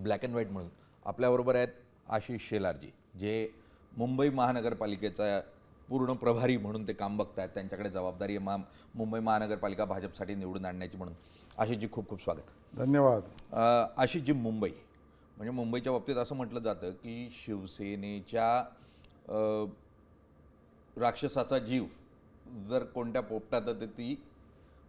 Black and white म्हणून आपल्याबरोबर आहेत आशिष शेलारजी, जे मुंबई महानगरपालिकेचा पूर्ण प्रभारी म्हणून ते काम बघतायत. त्यांच्याकडे जबाबदारी आहे मुंबई महानगरपालिका भाजपसाठी निवडून आणण्याची. म्हणून आशिषजी खूप खूप स्वागत. धन्यवाद. आशिषजी, मुंबई म्हणजे मुंबईच्या बाबतीत असं म्हटलं जातं की शिवसेनेच्या राक्षसाचा जीव जर कोणत्या पोपटात तर ती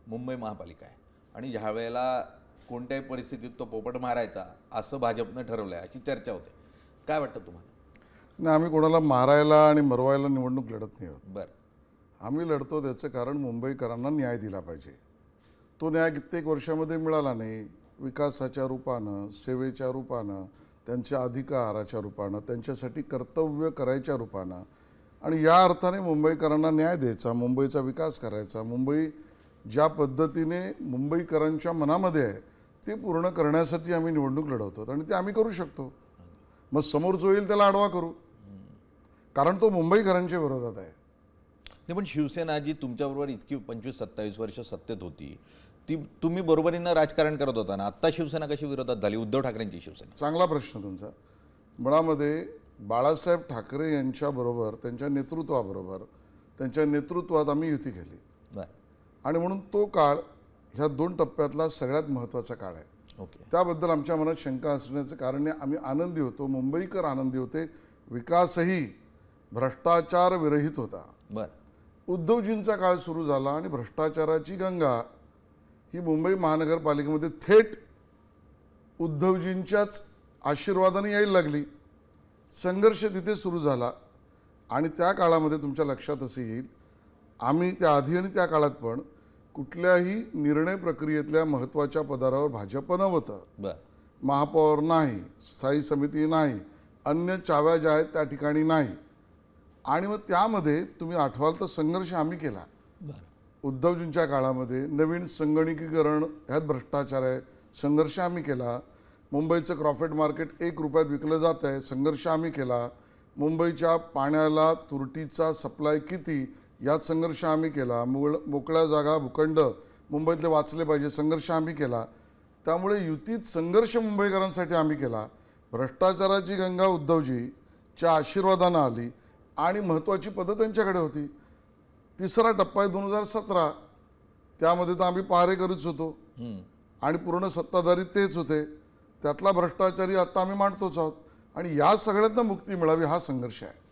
मुंबई महापालिका आहे, आणि ज्या वेळेला कोणत्याही परिस्थितीत तो पोपट मारायचा असं भाजपनं ठरवलं आहे, अशी चर्चा होते. काय वाटतं तुम्हाला? नाही, आम्ही कोणाला मारायला आणि मरवायला निवडणूक लढत नाही आहोत. बरं, आम्ही लढतो त्याचं कारण मुंबईकरांना न्याय दिला पाहिजे. तो न्याय कित्येक वर्षामध्ये मिळाला नाही. विकासाच्या रूपानं, सेवेच्या रूपानं, त्यांच्या अधिकाराच्या रूपानं, त्यांच्यासाठी कर्तव्य करायच्या रूपानं, आणि या अर्थाने मुंबईकरांना न्याय द्यायचा, मुंबईचा विकास करायचा. मुंबई ज्या पद्धतीने मुंबईकरांच्या मनामध्ये आहे ते पूर्ण करण्यासाठी आम्ही निवडणूक लढवतो, आणि ते आम्ही करू शकतो. मग समोर जो येईल त्याला आडवा करू, कारण तो मुंबईकरांच्या विरोधात आहे. नाही, पण शिवसेना जी तुमच्याबरोबर इतकी 25-27 वर्ष सत्तेत होती, ती तुम्ही बरोबरीनं राजकारण करत होता ना. आत्ता शिवसेना कशी विरोधात झाली, उद्धव ठाकरेंची शिवसेना? चांगला प्रश्न तुमचा. मुळामध्ये बाळासाहेब ठाकरे यांच्याबरोबर, त्यांच्या नेतृत्वाबरोबर, त्यांच्या नेतृत्वात आम्ही युती केली, बरं, आणि म्हणून तो काळ ह्या 2 टप्प्यातला सगळ्यात महत्त्वाचा काळ आहे. ओके. त्याबद्दल आमच्या मनात शंका असण्याचं कारण आहे. आम्ही आनंदी होतो, मुंबईकर आनंदी होते. विकासही भ्रष्टाचार विरहित होता. बरं, उद्धवजींचा काळ सुरू झाला आणि भ्रष्टाचाराची गंगा ही मुंबई महानगरपालिकेमध्ये थेट उद्धवजींच्याच आशीर्वादाने यायला लागली. संघर्ष तिथे सुरू झाला, आणि त्या काळामध्ये तुमच्या लक्षात असं येईल, आम्ही त्याआधी आणि त्या काळात पण कुठल्याही निर्णय प्रक्रियेतल्या महत्त्वाच्या पदावर भाजप नव्हतं. बरं, महापौर नाही, स्थायी समिती नाही, अन्य चाव्या ज्या आहेत त्या ठिकाणी नाही. आणि मग त्यामध्ये तुम्ही आठवाल तर संघर्ष आम्ही केला. बरं, उद्धवजींच्या काळामध्ये नवीन संगणकीकरण ह्यात भ्रष्टाचार आहे, संघर्ष आम्ही केला. मुंबईचं क्रॉफेट मार्केट 1 रुपयात विकलं जात आहे, संघर्ष आम्ही केला. मुंबईच्या पाण्याला तुरटीचा सप्लाय किती, यात संघर्ष आम्ही केला. मोकळ्या जागा, भूखंड मुंबईतले वाचले पाहिजे, संघर्ष आम्ही केला. त्यामुळे युतीत संघर्ष मुंबईकरांसाठी आम्ही केला. भ्रष्टाचाराची गंगा उद्धवजीच्या आशीर्वादानं आली, आणि महत्त्वाची पदं त्यांच्याकडे होती. 3रा टप्पा आहे 2017, त्यामध्ये तर आम्ही पहारेकरीच होतो, आणि पूर्ण सत्ताधारी तेच होते. त्यातला भ्रष्टाचारी आता आम्ही मांडतोच आहोत, आणि या सगळ्यांना मुक्ती मिळावी हा संघर्ष आहे.